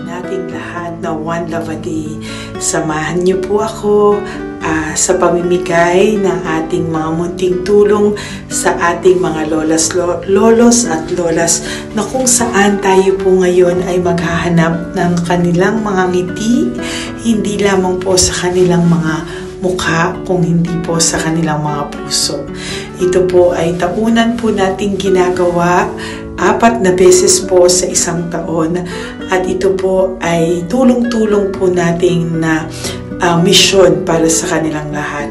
nating lahat na One Love a Day. Samahan niyo po ako sa pamimigay ng ating mga munting tulong sa ating mga lolos at lolas na kung saan tayo po ngayon ay maghahanap ng kanilang mga ngiti, hindi lamang po sa kanilang mga mukha, kung hindi po sa kanilang mga puso. Ito po ay taunan po nating ginagawa 4 na beses po sa isang taon, at ito po ay tulong-tulong po nating na misyon para sa kanilang lahat.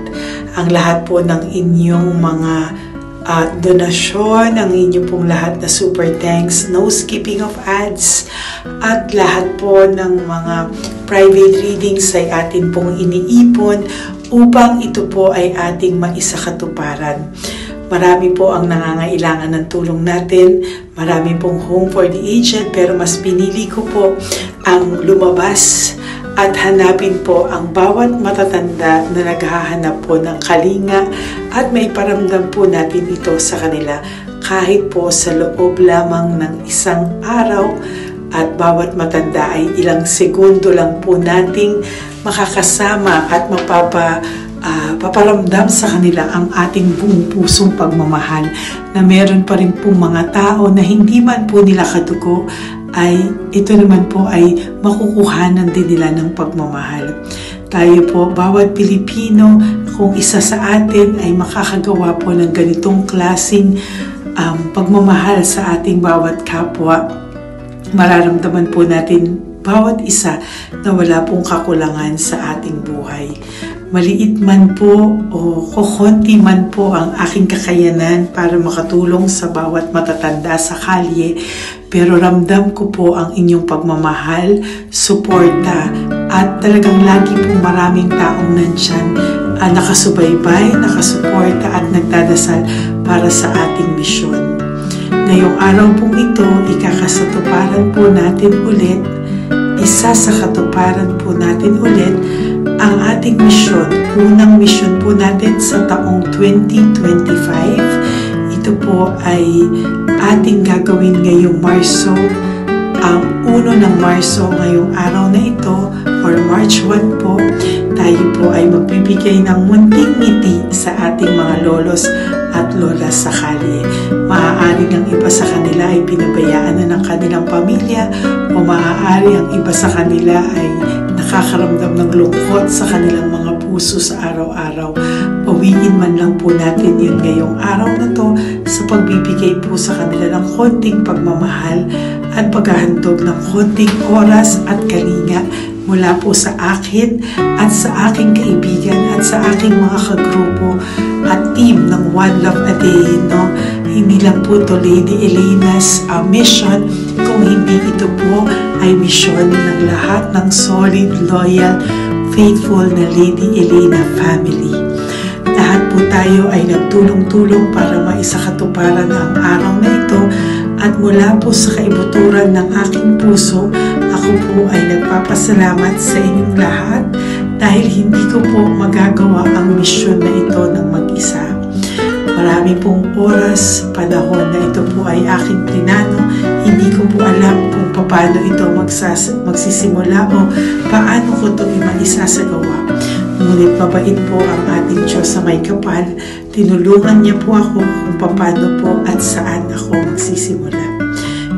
Ang lahat po ng inyong mga donasyon, ang inyong pong lahat na super thanks, no skipping of ads, at lahat po ng mga private readings ay atin pong iniipon upang ito po ay ating maisakatuparan. Marami po ang nangangailangan ng tulong natin. Marami pong home for the aged, pero mas pinili ko po ang lumabas at hanapin po ang bawat matatanda na naghahanap po ng kalinga at may paramdam po natin ito sa kanila kahit po sa loob lamang ng isang araw, at bawat matanda ay ilang segundo lang po nating makakasama at paparamdam sa kanila ang ating buong pusong pagmamahal, na meron pa rin pong mga tao na hindi man po nila kadugo, ay ito naman po ay makukuhanan din nila ng pagmamahal. Tayo po, bawat Pilipino, kung isa sa atin ay makakagawa po ng ganitong klaseng pagmamahal sa ating bawat kapwa, mararamdaman po natin bawat isa na wala pong kakulangan sa ating buhay. Maliit man po o kokonti man po ang aking kakayanan para makatulong sa bawat matatanda sa kalye, pero ramdam ko po ang inyong pagmamahal, suporta, at talagang lagi po maraming taong nandyan, nakasubaybay, nakasuporta at nagdadasal para sa ating misyon. Ngayong araw pong ito, ikakasatuparan po natin ulit, isasakatuparan po natin ulit ang ating misyon. Unang misyon po natin sa taong 2025. Ito po ay ating gagawin ngayong Marso, ang 1 ng Marso, ngayong araw na ito, or March 1 po. Tayo po ay magbibigay ng munting ngiti sa ating mga lolos at lolas sa kalye. Maaari ang iba sa kanila ay pinabayaan na ng kanilang pamilya, o maaari ang iba sa kanila ay nakakaramdam ng lungkot sa kanilang mga puso sa araw-araw. Pawiin man lang po natin yun ngayong araw na to sa pagbibigay po sa kanila ng konting pagmamahal at paghahandog ng konting oras at kalinga mula po sa akin at sa aking kaibigan at sa aking mga kagrupo at team ng One Love a Day. No? Hindi lang po ito Lady Elena's mission, kung hindi ito po ay misyon ng lahat ng solid, loyal, faithful na Lady Elena family. Lahat po tayo ay nagtulong-tulong para maisakatuparan ang araw na ito, at mula po sa kaibuturan ng aking puso, ako po ay nagpapasalamat sa inyong lahat dahil hindi ko po magagawa ang misyon na ito ng mag-isa. Marami pong oras, panahon na ito po ay aking plinano. Hindi ko po alam kung paano ito magsisimula o paano ko ito maisasagawa. Ngunit mabait po ang ating Diyos sa may kapal. Tinulungan niya po ako kung paano po at saan ako magsisimula.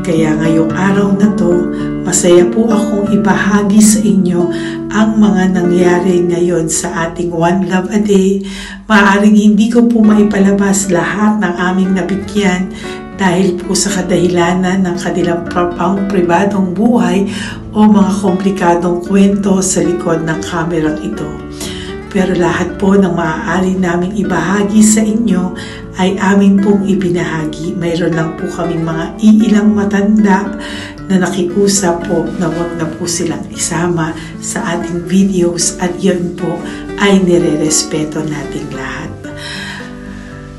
Kaya ngayong araw na to, masaya po akong ibahagi sa inyo ang mga nangyari ngayon sa ating One Love a Day. Maaaring hindi ko po maipalabas lahat ng aming nabigyan dahil po sa kadahilanan ng kanilang pribadong buhay o mga komplikadong kwento sa likod ng kamerang ito. Pero lahat po ng maaari naming ibahagi sa inyo ay amin pong ibinahagi. Mayroon lang po kaming mga iilang matanda na nakiusap po na wag na po silang isama sa ating videos, at yun po ay nire-respeto nating lahat.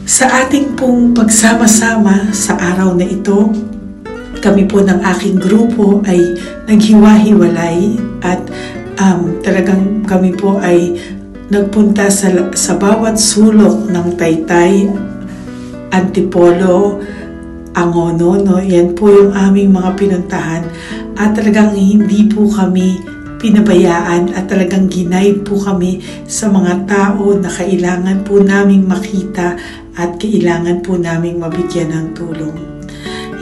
Sa ating pong pagsama-sama sa araw na ito, kami po ng aking grupo ay naghiwa-hiwalay, at talagang kami po ay nagpunta sa bawat sulok ng Taytay, Antipolo, Angono, no? Yan po yung aming mga pinuntahan at talagang hindi po kami pinabayaan at talagang ginaid po kami sa mga tao na kailangan po naming makita at kailangan po naming mabigyan ng tulong.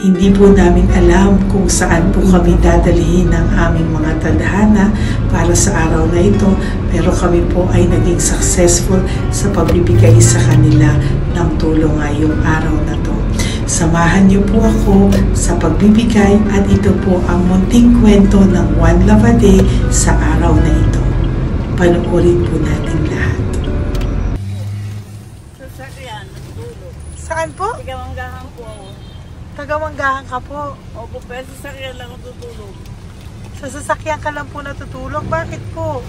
Hindi po namin alam kung saan po kami dadalhin ng aming mga tadhana para sa araw na ito, pero kami po ay naging successful sa pagbibigay sa kanila ng tulong ngayong araw na to. Samahan niyo po ako sa pagbibigay at ito po ang munting kwento ng One Love a Day sa araw na ito. Panoorin po natin lahat. Sasakyan, dulo. Saan po? Tagamanggahan po ako. Tagamanggahan ka po. Opo, pero sasakyan lang ako tutulog. Sa sasakyan ka lang po natutulog? Bakit po?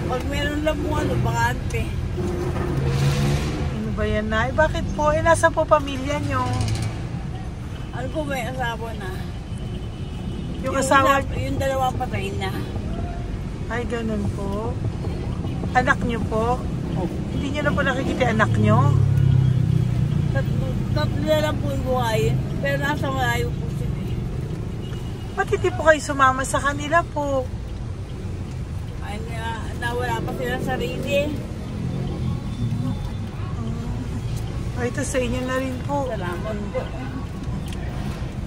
Pag meron lang po bakante. Ano ba yan, Nay? Bakit po? Nasa po pamilya nyo? Ano po, may asawa na. Yung asawa? Yung dalawa patay na. Ay, ganun po. Anak nyo po? Opo. Hindi nyo na po nakikita anak nyo? Tatlo na lang po yung buhay. Pero nasa malayo po sila. Ba't hindi po kayo sumama sa kanila po? Ay, nawala pa sila sa sarili. Ay, ito sa inyo na rin po. Salamat po.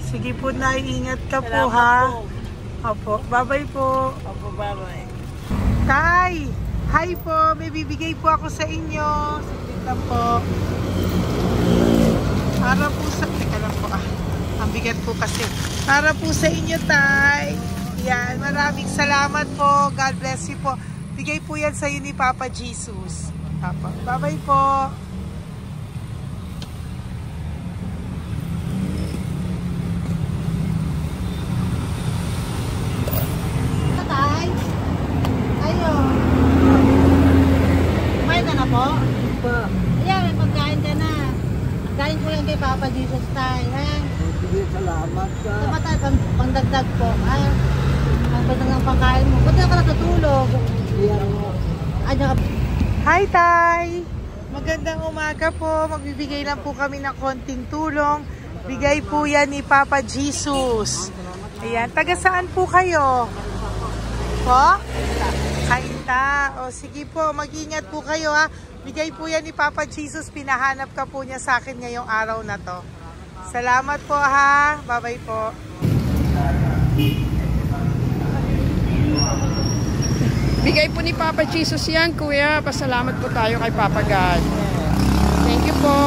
Sige po, Nay. Ingat ka po, Salamat ha? po. Opo. Bye-bye po. Opo, bye-bye. Tay! Hi po! May bibigay po ako sa inyo. Saglit lang po. Para po sa... Teka lang po, ang bigat po kasi. Para po sa inyo, Tay. Yan. Maraming salamat po. God bless you po. Bigay po yan sa iyo ni Papa Jesus. Papa. Bye-bye po. Tay? Ayo. Kumain ka na po? Pa, Ayan, may pagkain ka na. Kain ko yan kay Papa Jesus, Tay. Ha? sige, salamat ka. Tama tayo, pangdagdag po. Ha? Pangdagdag ng pagkain mo. Ba't ka natutulog? Iyan mo. Ayan ka. Hi, Tay! Magandang umaga po. Magbibigay lang po kami ng konting tulong. Bigay po yan ni Papa Jesus. Ayan. Taga saan po kayo? Po? Kainta. O sige po, mag-ingat po kayo, ha. Bigay po yan ni Papa Jesus. Pinahanap ka po niya sa akin ngayong araw na to. Salamat po, ha. Bye-bye po. Bigay po ni Papa Jesus yan, Kuya. Pasalamat po tayo kay Papa God. Thank you po.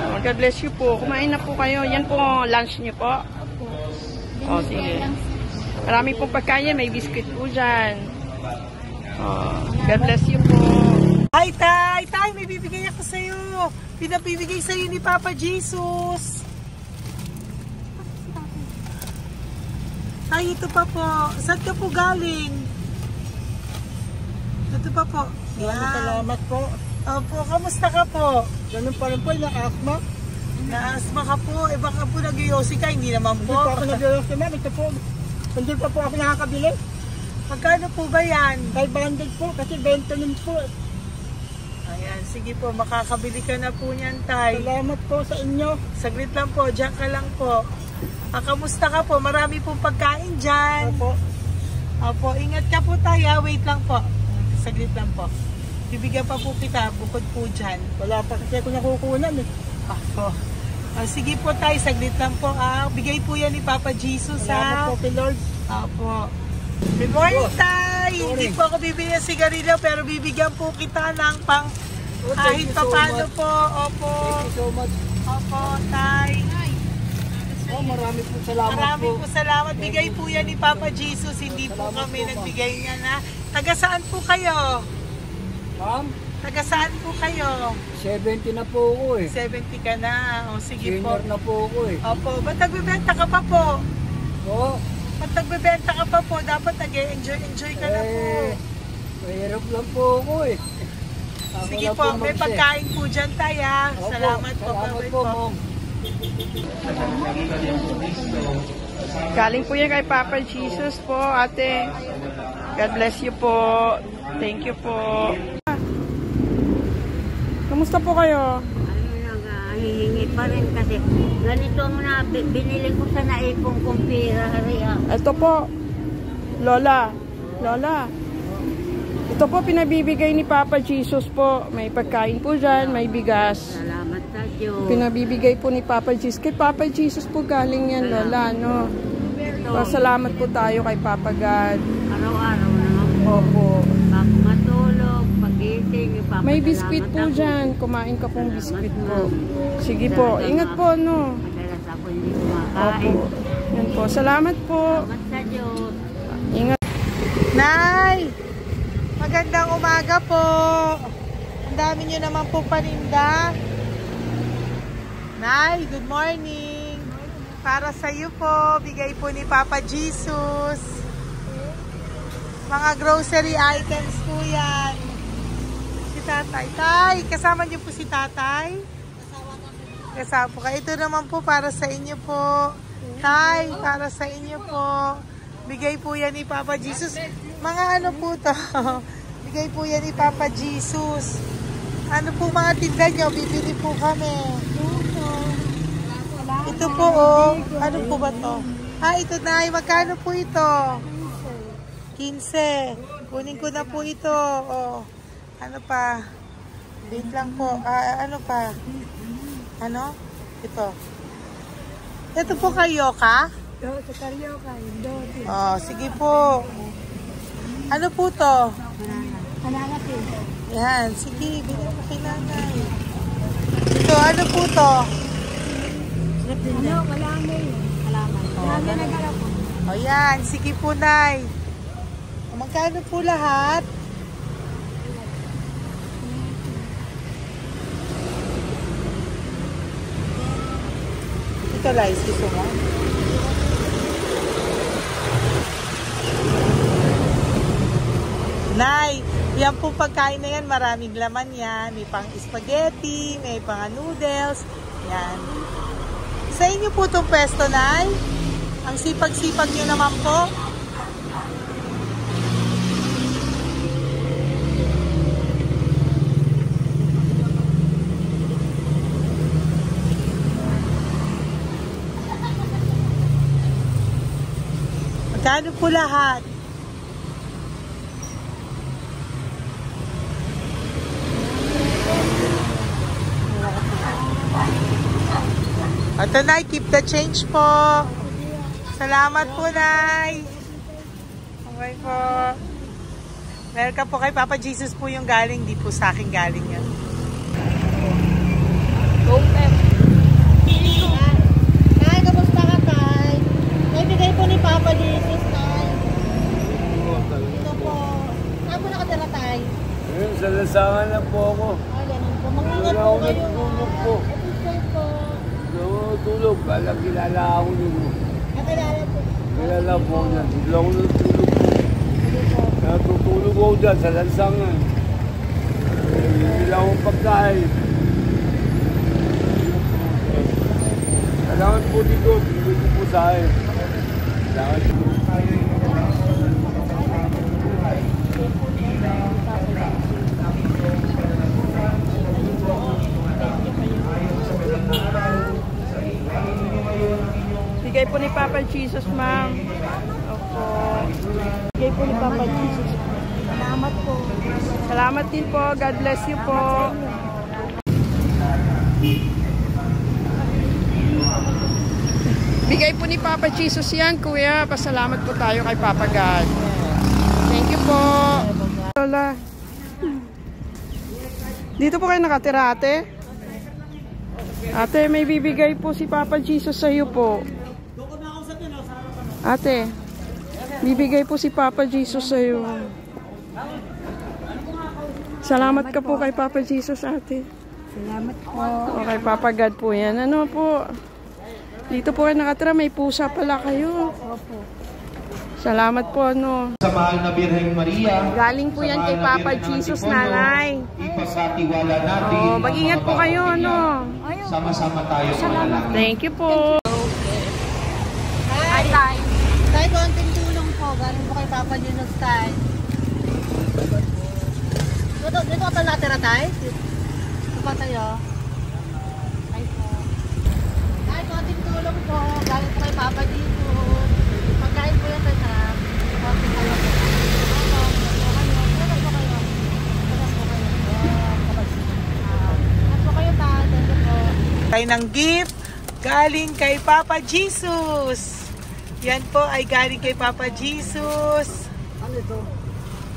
Oh, God bless you po. Kumain na po kayo. Yan po, lunch niyo po. Oh, sige. Marami pong pagkain. May biscuit po dyan. Oh, God bless you po. Hi, Tay! Tay, may bibigay ako sa'yo. Pinabibigay sa'yo ni Papa Jesus. Tay, ito pa po. Saan ka po galing? Ito pa po. Yan. Salamat po. Opo, kamusta ka po? Ganun pa rin po, naka-asma. Naasma ka po. Eh baka po nag-yosi ka. Hindi naman Hindi po. po ako nag-ios naman. Ito po. Hindi pa po ako nakakabili. Magkano po ba yan? 500 po kasi 20 nun po. Ayan, sige po. Makakabili ka na po niyan, Tay. Salamat po sa inyo. Saglit lang po. Diyan ka lang po. Kamusta ka po? Marami pong pagkain dyan. Opo. Opo, ingat ka po tayo. Wait lang po. Saglit lang po. Bibigyan pa po kita bukod po dyan. Wala pa kasi ako nakukunan eh. Opo. Sige po tayo, saglit lang po. Bigay po yan ni Papa Jesus, Salamat po kay Lord. Opo. Good morning, Tay! Hindi po ako bibili ng sigarilyo pero bibigyan po kita ng pang kahit pa paano po. Opo. Thank you so much. Opo, Tay. Oh, marami po salamat Maraming po. po salamat. Bigay po yan ni Papa Jesus. Hindi po Salamat kami po, ma'am. nagbigay niya na. Taga saan po kayo? Ma'am, Taga saan po kayo? 70 na po ako eh. 70 ka na. O sige po. Senior na po ako eh. Opo. Ba't nagbibenta ka pa po? Oo. Ba't nagbibenta ka pa po? Dapat nag-enjoy ka na po. Mahirap lang po ako eh. Ako Sige lang po. May mag-isa. pagkain po dyan tayo. Opo, Salamat po. Salamat Bye-bye po, po. ma'am. Galing po yan kay Papa Jesus po, ate. God bless you po. Thank you po. Kumusta po kayo? Hihingi pa rin kasi ganito ang binili ko sa naipong kong pira. Ito po, Lola. Lola. Ito po pinabibigay ni Papa Jesus po. May pagkain po dyan, may bigas. Salamat sa Diyos. Pinabibigay po ni Papa Jesus. Kay Papa Jesus po galing yan, Lola, no? Pasalamat po tayo kay Papa God. Araw-araw naman po. Opo. Bago matulog, pagising, ipapasalamat May biskwit po ako. dyan. Kumain ka pong biskwit po. Sige po. Ingat po, no? Madalas ako hindi kumakain. Opo. Yan po. Salamat po. Salamat sa Diyos. Ingat. Nay! Magandang umaga po. Ang dami nyo naman po paninda. Nay, good morning. Para sa iyo po, bigay po ni Papa Jesus. Mga grocery items po yan. Si Tatay. Tay, kasama niyo po si Tatay? Kasama po kayo. Ito naman po para sa inyo po. Tay, para sa inyo po. Bigay po yan ni Papa Jesus. Mga ano po to? Bigay po yan ni Papa Jesus. Ano po mga tinda nyo? Bibili po kami. Ito po oh. Ano po ba to? Ito na. Magkano po ito? 15. Kunin ko na po ito. Oh. Ano pa? Wait lang po. Ano pa? Ano? Ito. Ito po kayo ka? Sa Carioca, Dote. Oh, sige po. Ano po to? Banana pin. Yan, sige, bilhin mo kay nanay. Ito, ano po to? Ano? Kalamay. Kalamay. Kalamay na gala po. O yan, sige po, nay. Magkano po lahat? Ito, Lice, gusto mo? Nay, yan po pagkain na yan, maraming laman yan. May pang spaghetti, may pang noodles. Yan. Sa inyo po itong pwesto, Nay? Ang sipag-sipag nyo naman po. Magkano po lahat? Ito, Nay, keep the change po. Salamat po, Nay. Okay po. Welcome po kay Papa Jesus po yung galing. Di po sa akin galing yan. Tay, kamusta ka, Tay? Naibigay po ni Papa Jesus, Tay. Ito po. Saan po nakatira, Tay? Sa lasangan na po ako. Ganun po. Mag-ingat Wala po ako kayo. natulog po. Ito po. Natulog. Alam, kilala ako nun. Nakilala po. Kilala po ako dyan. Hindi ako natulog. Natutulog ako dyan sa lansangan. Hindi lang akong pagkain. Kailangan po dito. Dito po sa akin. Kailangan po. Bigay po ni Papa Jesus, ma'am. Opo. Bigay po ni Papa Jesus. Salamat po. Salamat din po. God bless you po. Bigay po ni Papa Jesus yan, kuya. Pasalamat po tayo kay Papa God. Thank you po. Lola. Dito po kayo nakatira, ate? Ate, may bibigay po si Papa Jesus sa iyo po. Ate, bibigay po si Papa Jesus sa iyo. Salamat ka po kay Papa Jesus, ate. Salamat po. O kay Papa God po yan. Ano po? Dito po kayo nakatira, may pusa pala kayo. Opo. Salamat po, ano. Sa mahal na Birheng Maria. Galing po yan kay Papa Jesus, nanay. Ipagkatiwala natin. Oh, mag-ingat po kayo, ano. Sama-sama tayo manalangin. Thank you po. Hi, Tay. Tay, konting tulong po. Galing po kay Papa Jesus, Tay. Dito ka pala natira, Tay? Sa po tayo. Ay po. Ay, konting tulong po. Galing po kay Papa dito. Pagkain po yan sa konting tulong po. Tayo ng gift galing kay Papa Jesus. Yan po ay galing kay Papa Jesus. Ano ito?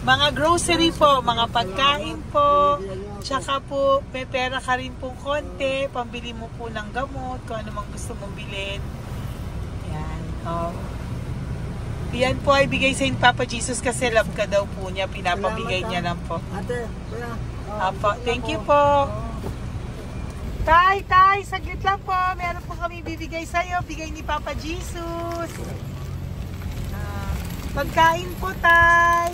Mga grocery po, mga pagkain po. Tsaka po, may pera ka rin pong konti. Pambili mo po ng gamot, kung ano mang gusto mong bilhin. Yan. Yan po ay bigay sa Papa Jesus kasi love ka daw po niya. Pinapabigay niya lang po. Ate, kuya. Apo, thank you po. Tay, saglit lang po. Meron po kami bibigay sa'yo. Bigay ni Papa Jesus. Pagkain po, Tay.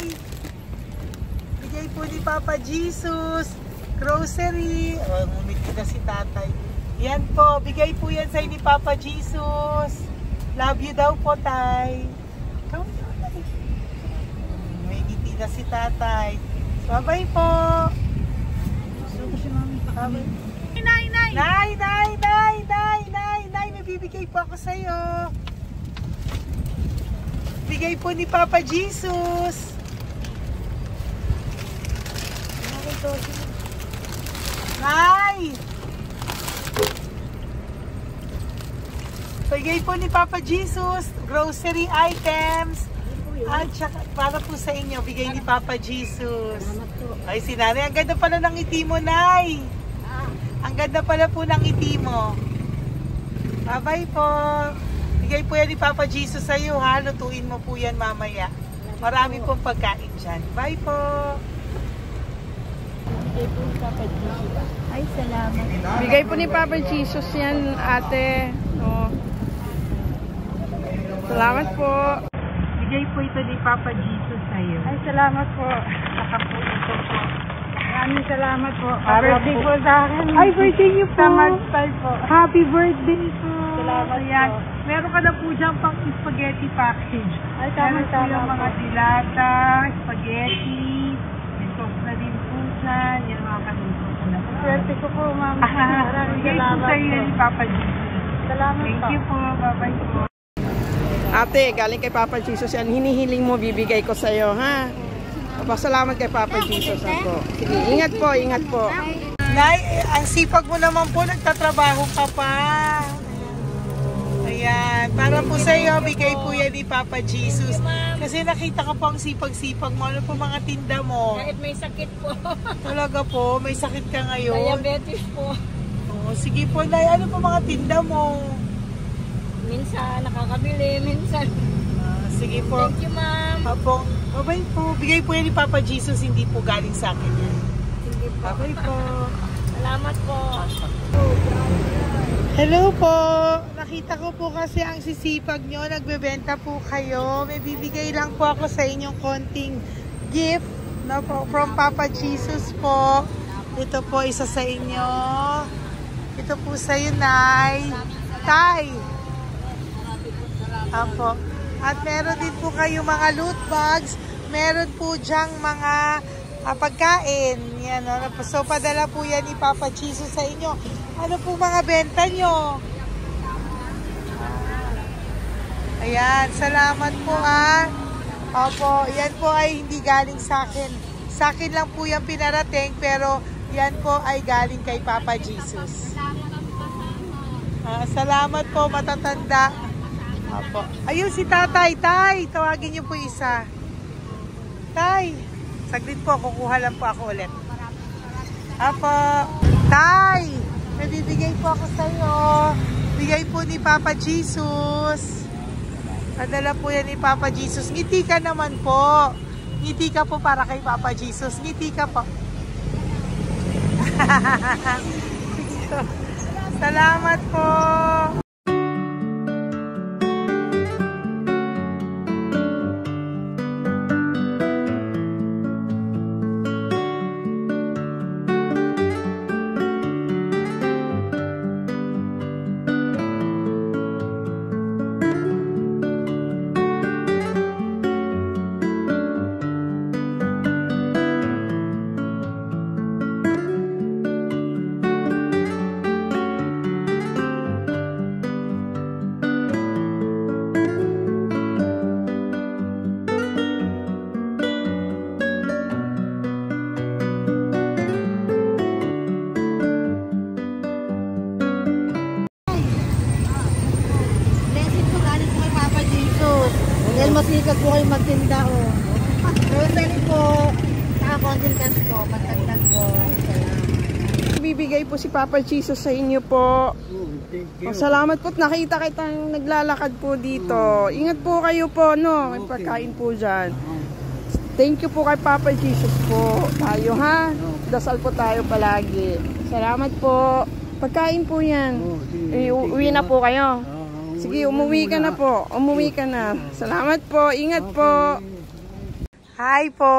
Bigay po ni Papa Jesus. Grocery. Ngumiti na si Tatay. Yan po. Bigay po yan sa'yo ni Papa Jesus. Love you daw po, Tay. May ngiti na si Tatay. Bye-bye po. Bye-bye. Nay, may bibigay po ako sa'yo. Bigay po ni Papa Jesus. Nay! Bigay po ni Papa Jesus, grocery items. At saka, para po sa inyo, bigay ni Papa Jesus. Ay, si Nanay, ang ganda pala ng ngiti mo, Nay. Ang ganda pala po ng ngiti mo. Bye-bye po. Bigay po yan ni Papa Jesus sa iyo, ha? Lutuin mo po yan mamaya. Marami pong pagkain dyan. Bye po. Bigay po ni Papa Jesus. Ay, salamat. Bigay po ni Papa Jesus yan, ate. Oh. Salamat po. Bigay po ito ni Papa Jesus sa iyo. Ay, salamat po. Saka po ito po. Maraming salamat po. Birthday po sa akin. Ay, birthday niyo po. Sa March 5 po. Happy birthday po. Salamat Ayan. po. Meron ka na po dyan pang spaghetti package. Ay, Meron po tama-tama yung mga po. dilata, spaghetti, may sauce na din po dyan. Yan mga kaluto ko na po. Swerte ko po, ma'am. Maraming Bigay po salamat sa iyo po. ni Papa Jesus. Salamat Thank po. you po. Bye-bye po. Ate, galing kay Papa Jesus yan. Hinihiling mo, bibigay ko sa'yo, ha? Pasalamat kay Papa Jesus ako. Sige, ingat po, ingat po. Nay, ang sipag mo naman po, nagtatrabaho ka pa. Ayan, para po sa iyo, bigay po yan ni Papa Jesus. Kasi nakita ka po ang sipag-sipag mo. Ano po mga tinda mo? Kahit may sakit po. Talaga po, may sakit ka ngayon. Diabetes po. Oh, sige po, Nay, ano po mga tinda mo? Minsan nakakabili, minsan. Sige po. Thank you, ma'am. Apo, bye po. Bigay po yan ni Papa Jesus, hindi po galing sa akin yan. Sige po. Bye po. Salamat po. Hello po. Nakita ko po kasi ang sisipag nyo. Nagbebenta po kayo. May bibigay lang po ako sa inyong konting gift, no, po, from Papa Jesus po. Ito po isa sa inyo. Ito po sa iyo, Nay. Tay. Apo. At meron din po kayo mga loot bags. Meron po dyang mga pagkain. Yan, ano, so padala po yan ni Papa Jesus sa inyo. Ano po mga benta nyo? Ayan, salamat po Opo, yan po ay hindi galing sa akin. Sa akin lang po yan pinarating, pero yan po ay galing kay Papa Jesus. Salamat po, matatanda. Opo. Ayun si Tatay. Tay, tawagin niyo po isa. Tay, saglit po, kukuha lang po ako ulit. Opo. Tay, may bibigay po ako sa iyo. Bigay po ni Papa Jesus. Padala po yan ni Papa Jesus. Ngiti ka naman po. Ngiti ka po para kay Papa Jesus. Ngiti ka po. Salamat po. Masikag po kayo magtinda o. Grocery po. Saka konting cash po. Pagtagdag po. Salamat. Bibigay po si Papa Jesus sa inyo po. Salamat po. Nakita kitang naglalakad po dito. Ingat po kayo po, no? May pagkain po dyan. Thank you po kay Papa Jesus po. Tayo, ha? Dasal po tayo palagi. Salamat po. Pagkain po yan. Uwi na po kayo. Sige, umuwi ka na po. Umuwi ka na. Salamat po. Ingat po. Hi po!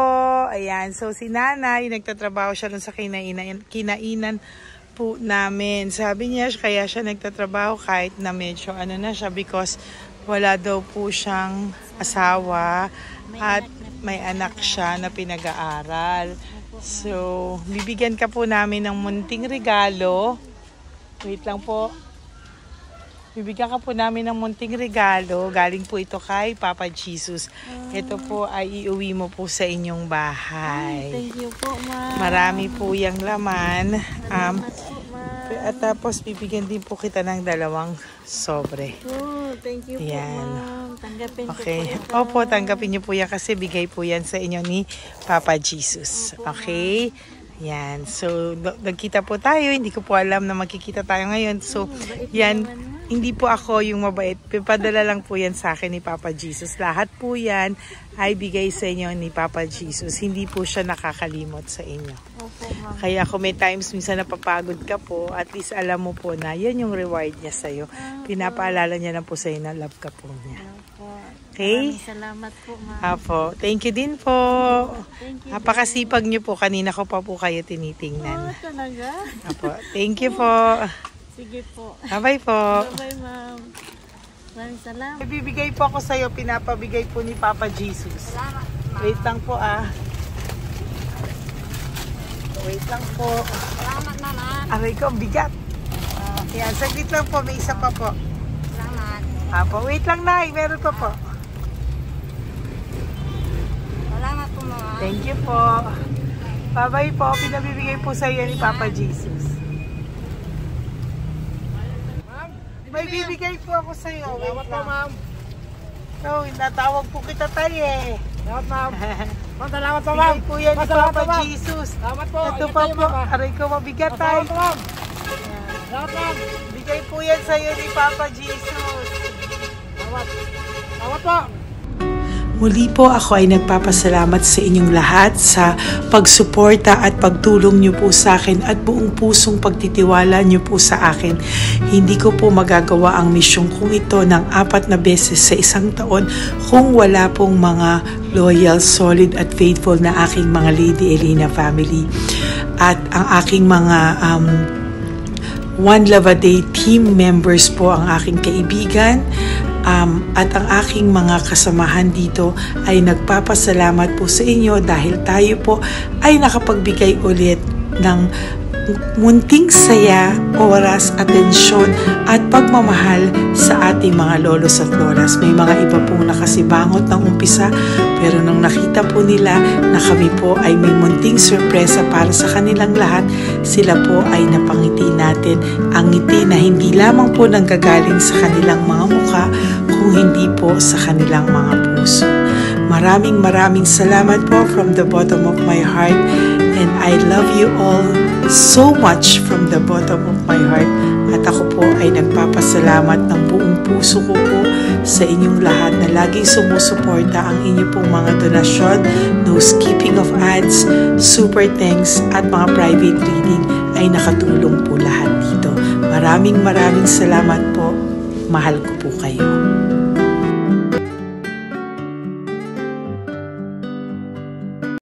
Ayan, so si nanay, nagtatrabaho siya dun sa kinainan po namin. Sabi niya, kaya siya nagtatrabaho kahit na medyo ano na siya because wala daw po siyang asawa at may anak siya na pinag-aaral. So, bibigyan ka po namin ng munting regalo. Wait lang po. Bibigyan ka po namin ng munting regalo. Galing po ito kay Papa Jesus. Ito po ay iuwi mo po sa inyong bahay. Thank you po, ma'am. Marami po yung laman. At tapos bibigyan din po kita ng 2 sobre. Oh, thank you po, ma'am. Tanggapin Okay. ko po. Opo, tanggapin niyo po yan kasi bigay po yan sa inyo ni Papa Jesus. Okay? Yan. So, nagkita po tayo. Hindi ko po alam na magkikita tayo ngayon. So, yan. Hindi po ako yung mabait. Padala lang po yan sa akin ni Papa Jesus. Lahat po yan ay bigay sa inyo ni Papa Jesus. Hindi po siya nakakalimot sa inyo. Opo, ma'am. Kaya kung may times minsan napapagod ka po, at least alam mo po na yan yung reward niya sa'yo. Pinapaalala niya lang po sa'yo na love ka po niya. Okay? Maraming salamat po, ma'am. Apo. Thank you din po. Thank you. Napakasipag niyo po. Kanina ko pa po kayo tinitingnan. Talaga? Apo. Thank you po. Sige po. Bye-bye po. Bye-bye, ma'am. Maraming salamat. Bibigay po ako sa'yo. Pinapabigay po ni Papa Jesus. Salamat, ma'am. Wait lang po Wait lang po. Salamat, ma'am. Aray ko, ang bigat. Yan, saglit lang po. May isa pa po. Salamat. Apo, wait lang na. Meron pa po. Salamat po, ma'am. Thank you po. Bye-bye po. Pinabibigay po sa'yo ni Papa Jesus. May bibigay po ako sa'yo. Salamat po, ma'am. No, natawag po kita tayo eh. Salamat, ma'am. Ma'am, salamat po, Bigay po yan ni Salamat Papa po, ma'am. Jesus. Salamat po. Ito Ingat pa kayo, po. ma'am. Aray ko, mabigat tayo. Salamat po, ma'am. Salamat, ma'am. Bigay po yan sa'yo ni Papa Jesus. Salamat. Salamat po. Muli po ako ay nagpapasalamat sa inyong lahat sa pagsuporta at pagtulong niyo po sa akin at buong pusong pagtitiwala niyo po sa akin. Hindi ko po magagawa ang misyong kong ito ng 4 na beses sa isang taon kung wala pong mga loyal, solid at faithful na aking mga Lady Elena family. At ang aking mga One Love a Day team members po, ang aking kaibigan, at ang aking mga kasamahan dito ay nagpapasalamat po sa inyo dahil tayo po ay nakapagbigay ulit ng munting saya, oras, atensyon at pagmamahal sa ating mga lolos at lolas. May mga iba pong nakasibangot ng umpisa pero nung nakita po nila na kami po ay may munting sorpresa para sa kanilang lahat, sila po ay napangiti natin. Ang ngiti na hindi lamang po nanggagaling sa kanilang mga mukha kung hindi po sa kanilang mga puso. Maraming salamat po from the bottom of my heart, and I love you all so much from the bottom of my heart. At ako po ay nagpapasalamat ng buong puso ko po sa inyong lahat na laging sumusuporta. Ang inyo pong mga donasyon, no skipping of ads, super thanks at mga private reading ay nakatulong po lahat dito. Maraming salamat po. Mahal ko po kayo.